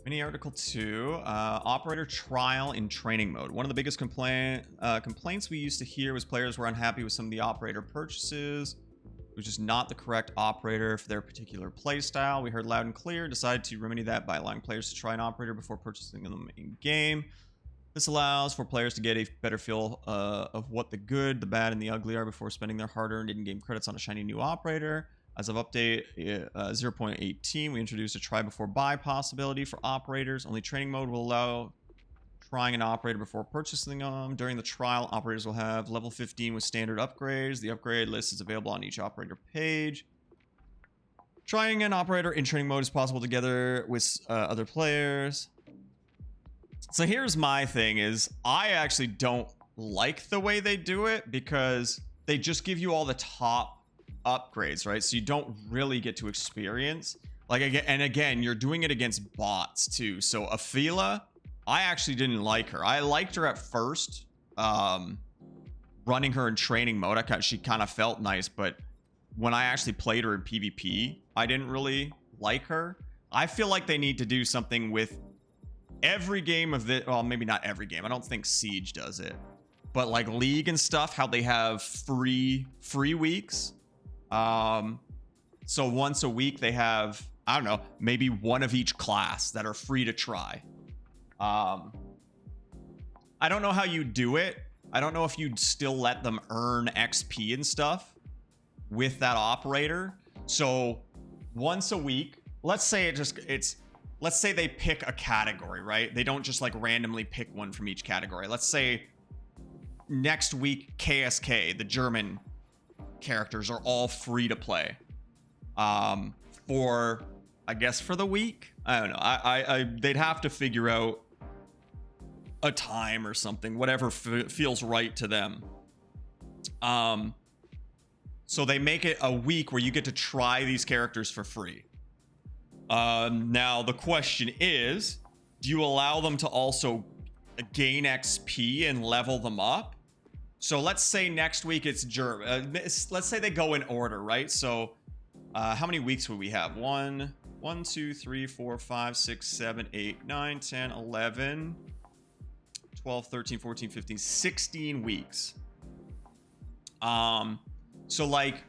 Mini article 2, operator trial in training mode. One of the biggest complaints we used to hear was players were unhappy with some of the operator purchases. It was just not the correct operator for their particular playstyle. We heard loud and clear, decided to remedy that by allowing players to try an operator before purchasing them in game. This allows for players to get a better feel of what the good, the bad, and the ugly are before spending their hard-earned in-game credits on a shiny new operator. As of update 0.18, we introduced a try before buy possibility for operators. Only training mode will allow trying an operator before purchasing them. During the trial, operators will have level 15 with standard upgrades. The upgrade list is available on each operator page. Trying an operator in training mode is possible together with other players. So here's my thing is I actually don't like the way they do it because they just give you all the top upgrades, right? So you don't really get to experience again you're doing it against bots too. So Aphila, I actually didn't like her. I liked her at first, running her in training mode. She kind of felt nice, but when I actually played her in PvP, I didn't really like her. I feel like they need to do something with every game of this. Well, maybe not every game. I don't think Siege does it, but like League and stuff, how they have free weeks. So once a week they have, I don't know, maybe one of each class that are free to try. I don't know how you do it. I don't know if you'd still let them earn XP and stuff with that operator. So once a week, let's say let's say they pick a category, right? They don't just like randomly pick one from each category. Let's say next week, KSK, the German characters are all free to play for I guess for the week. I don't know. They'd have to figure out a time or something, whatever feels right to them. So they make it a week where you get to try these characters for free. Now the question is, do you allow them to also gain XP and level them up? So let's say next week it's German. Let's say they go in order, right? So how many weeks would we have? 1, 2, 3, 4, 5, 6, 7, 8, 9, 10, 11, 12, 13, 14, 15, 16 weeks. So like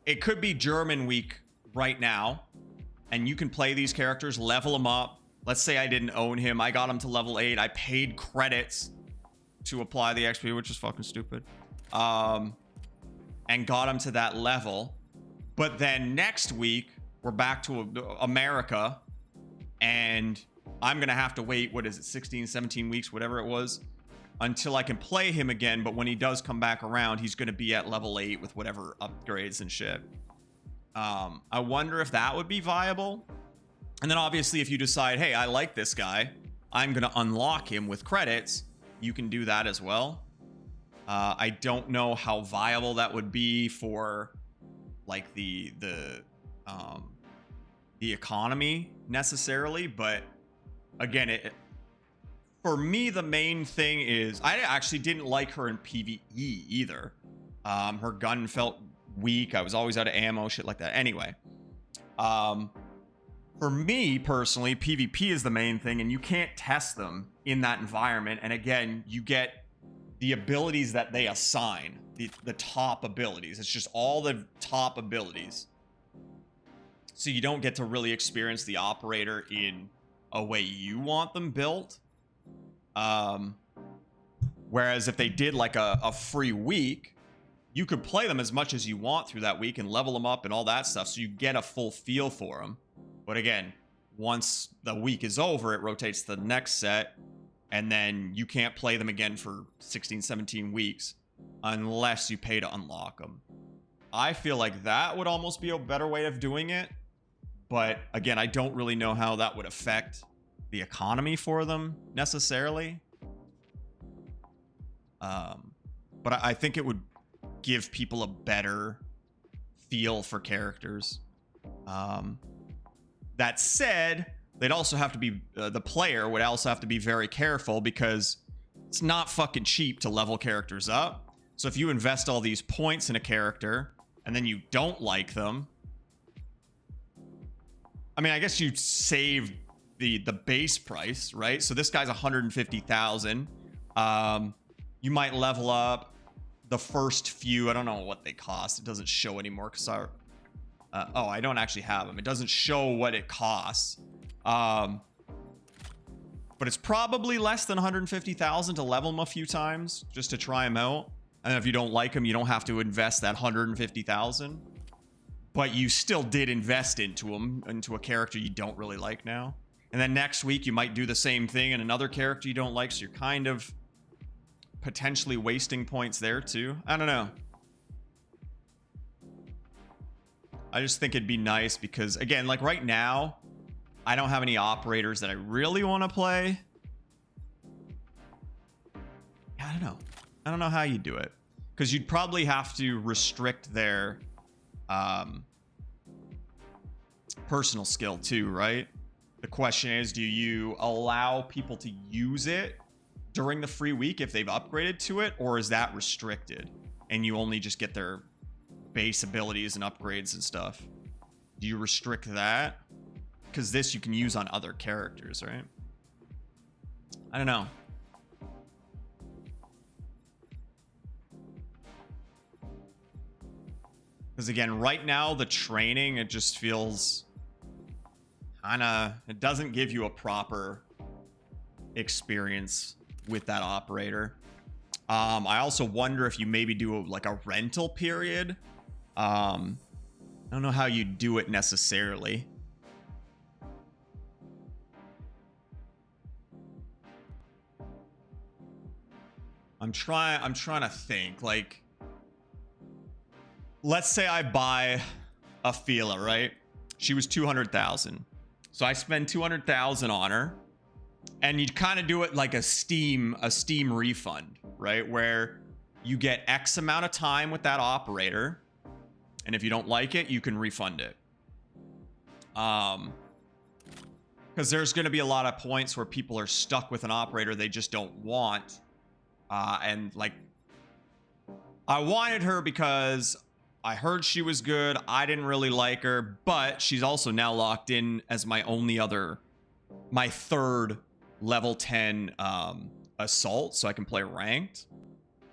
it could be German week right now, and you can play these characters, level them up. Let's say I didn't own him. I got him to level 8. I paid credits to apply the XP, which is fucking stupid, and got him to that level. But then next week we're back to America, and I'm gonna have to wait, what is it, 16 17 weeks, whatever it was, until I can play him again. But when he does come back around, he's gonna be at level 8 with whatever upgrades and shit. I wonder if that would be viable. And then obviously if you decide, hey, I like this guy, I'm gonna unlock him with credits, you can do that as well. I don't know how viable that would be for like the economy necessarily, but again, for me the main thing is I actually didn't like her in PvE either. Her gun felt weak. I was always out of ammo, shit like that. Anyway, for me personally, PvP is the main thing, and you can't test them in that environment. And again, you get the abilities that they assign, the top abilities. It's just all the top abilities. So you don't get to really experience the operator in a way you want them built. Whereas if they did like a free week, you could play them as much as you want through that week and level them up and all that stuff, so you get a full feel for them. But again, once the week is over, it rotates to the next set, and then you can't play them again for 16, 17 weeks unless you pay to unlock them. I feel like that would almost be a better way of doing it. But again, I don't really know how that would affect the economy for them necessarily. But I think it would give people a better feel for characters. That said, they'd also have to be, the player would also have to be very careful, because it's not fucking cheap to level characters up. So if you invest all these points in a character and then you don't like them, I mean, I guess you save the base price, right? So this guy's 150,000. You might level up the first few. I don't know what they cost. It doesn't show anymore because oh, I don't actually have them. It doesn't show what it costs. But it's probably less than 150,000 to level them a few times just to try them out. And if you don't like them, you don't have to invest that 150,000. But you still did invest into them, into a character you don't really like now. And then next week, you might do the same thing in another character you don't like. So you're kind of potentially wasting points there too. I don't know. I just think it'd be nice because, again, like right now, I don't have any operators that I really want to play. I don't know. I don't know how you do it. Because you'd probably have to restrict their personal skill too, right? The question is, do you allow people to use it during the free week if they've upgraded to it? Or is that restricted? And you only just get their base abilities and upgrades and stuff. Do you restrict that? Because this you can use on other characters, right? I don't know. Because again, right now, the training, it just feels kind of, it doesn't give you a proper experience with that operator. I also wonder if you maybe do like a rental period. I don't know how you do it necessarily. I'm trying to think, like, let's say I buy a Fila, right? She was 200,000. So I spend 200,000 on her, and you kind of do it like a Steam refund, right? Where you get X amount of time with that operator, and if you don't like it, you can refund it. Because there's going to be a lot of points where people are stuck with an operator they just don't want. And like, I wanted her because I heard she was good. I didn't really like her, but she's also now locked in as my third level 10 assault, so I can play ranked.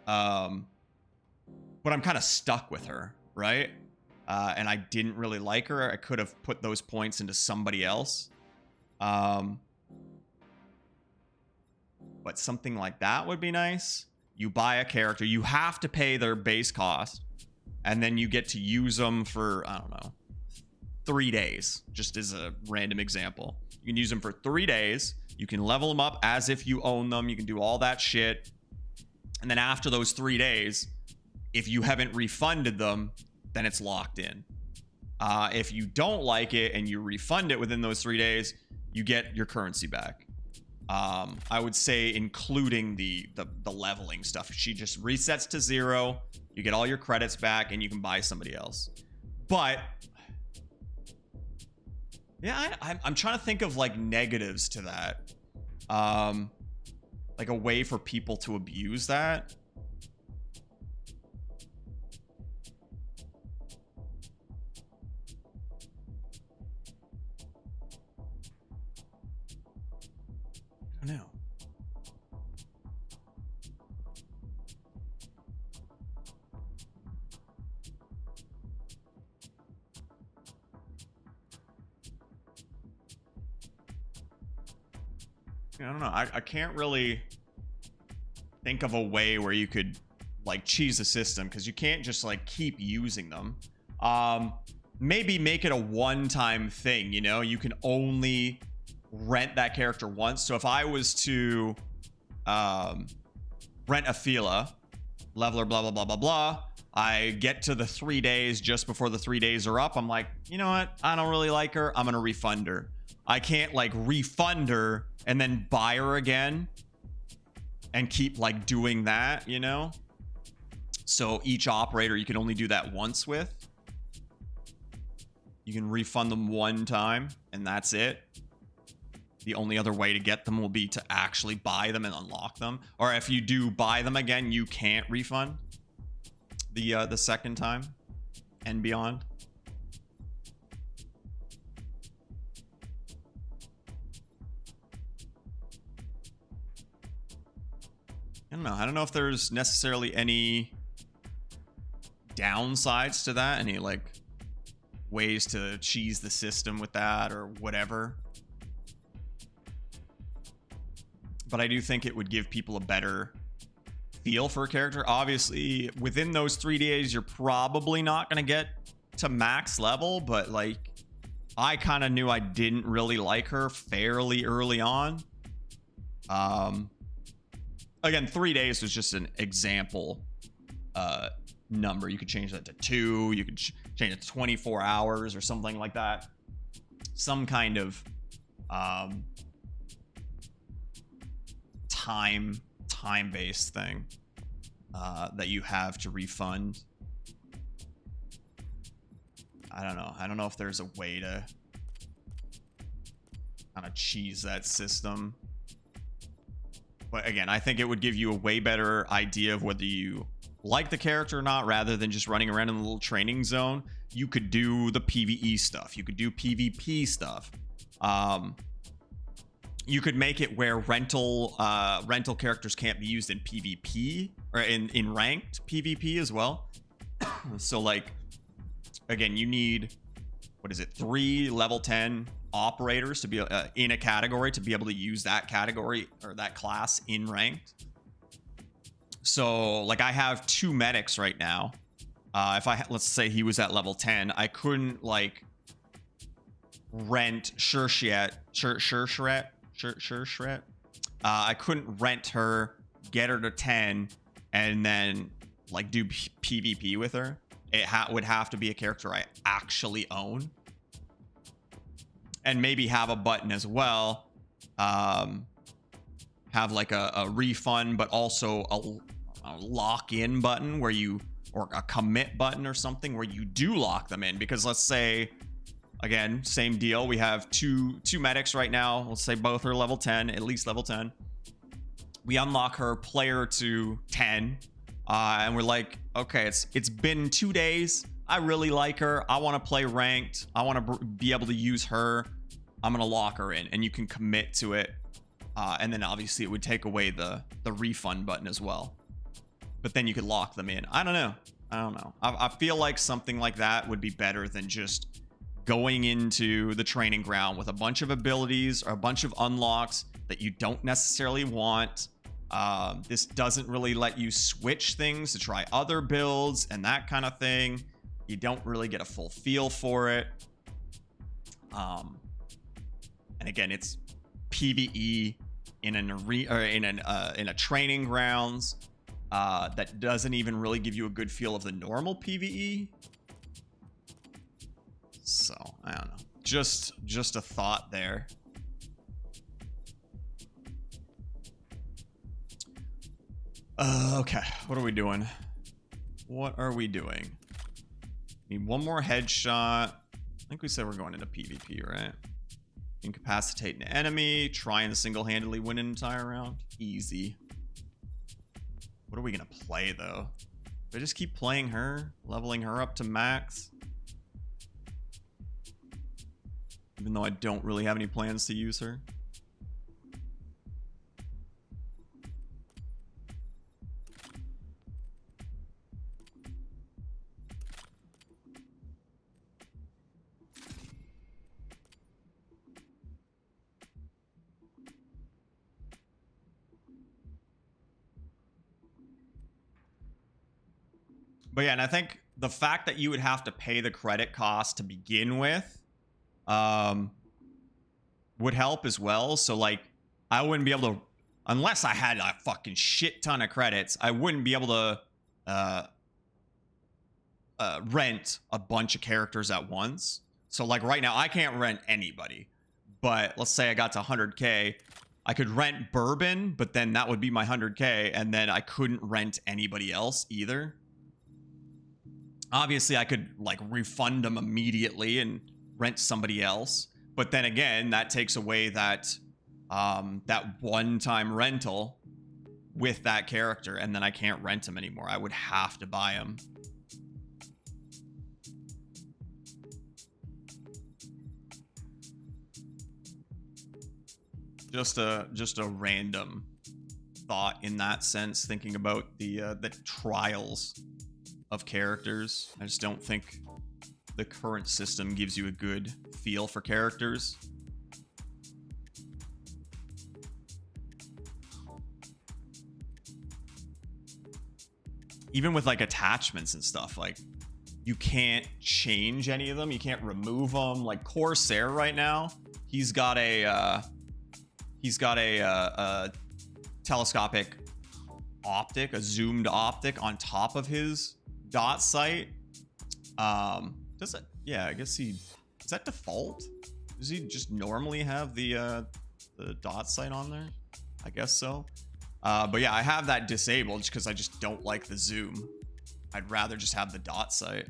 But I'm kind of stuck with her, right? And I didn't really like her. I could have put those points into somebody else. But something like that would be nice. You buy a character, you have to pay their base cost, and then you get to use them for, I don't know, 3 days, just as a random example. You can use them for 3 days. You can level them up as if you own them. You can do all that shit. And then after those 3 days, if you haven't refunded them, then it's locked in. If you don't like it and you refund it within those 3 days, you get your currency back. I would say including the leveling stuff. She just resets to 0. You get all your credits back and you can buy somebody else. But yeah, I'm trying to think of like negatives to that. Like a way for people to abuse that. I don't know. I don't know. I can't really think of a way where you could like cheese the system, because you can't just like keep using them. Maybe make it a one-time thing, you know? You can only rent that character once. So if I was to rent a Fila, leveler, blah, blah, blah, blah, blah, I get to the 3 days just before the 3 days are up. I'm like, you know what? I don't really like her. I'm going to refund her. I can't like refund her and then buy her again and keep like doing that, you know? So each operator you can only do that once with. You can refund them one time and that's it. The only other way to get them will be to actually buy them and unlock them. Or if you do buy them again, you can't refund the second time and beyond. I don't know. I don't know if there's necessarily any downsides to that, any like ways to cheese the system with that or whatever. But I do think it would give people a better feel for a character. Obviously, within those 3 days, you're probably not going to get to max level, but like I kind of knew I didn't really like her fairly early on. Again, 3 days was just an example number. You could change that to 2. You could change it to 24 hours or something like that. Some kind of time-based thing that you have to refund. I don't know if there's a way to kind of cheese that system. But again, I think it would give you a way better idea of whether you like the character or not, rather than just running around in the little training zone. You could do the PvE stuff. You could do PvP stuff. You could make it where rental characters can't be used in PvP or in ranked PvP as well. So like, again, you need, 3 level 10 operators to be in a category to be able to use that category or that class in ranked. So like I have 2 medics right now. If let's say he was at level 10, I couldn't like rent Shurshret. I couldn't rent her, get her to 10, and then like do PvP with her. It would have to be a character I actually own, and maybe have a button as well. Have like a refund, but also a lock-in button where you, or a commit button or something where you do lock them in. Because let's say, again, same deal. We have two medics right now. Let's say both are level 10, at least level 10. We unlock her player to 10. And we're like, okay, it's been 2 days. I really like her. I want to play ranked. I want to be able to use her. I'm going to lock her in, and you can commit to it. And then obviously it would take away the refund button as well. But then you could lock them in. I don't know. I feel like something like that would be better than just going into the training ground with a bunch of abilities or a bunch of unlocks that you don't necessarily want. This doesn't really let you switch things to try other builds and that kind of thing. You don't really get a full feel for it. And again, it's PvE in an arena or in a training grounds that doesn't even really give you a good feel of the normal PvE. So I don't know. Just a thought there. Okay, what are we doing? Need one more headshot. I think we said we're going into PvP, right? Incapacitate an enemy. Try and single-handedly win an entire round. Easy. What are we gonna play though? Do I just keep playing her, leveling her up to max? Even though I don't really have any plans to use her. But yeah, and I think the fact that you would have to pay the credit cost to begin with would help as well. So like I wouldn't be able to, unless I had a fucking shit ton of credits, I wouldn't be able to rent a bunch of characters at once. So like right now I can't rent anybody, but let's say I got to 100k, I could rent Bourbon, but then that would be my 100k, and then I couldn't rent anybody else either. Obviously, I could like refund them immediately and rent somebody else. But then again, that takes away that that one-time rental with that character, and then I can't rent him anymore. I would have to buy him. Just a random thought in that sense, thinking about the trials of characters. I just don't think the current system gives you a good feel for characters. Even with like attachments and stuff, like you can't change any of them. You can't remove them. Like Corsair right now, he's got a telescopic optic, a zoomed optic on top of his dot sight. Does it? Yeah, I guess is that default? Does he just normally have the dot sight on there? I guess so. But yeah, I have that disabled just because I just don't like the zoom. I'd rather just have the dot sight.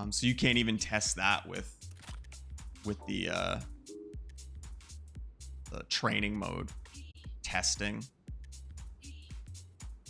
So you can't even test that with the training mode testing.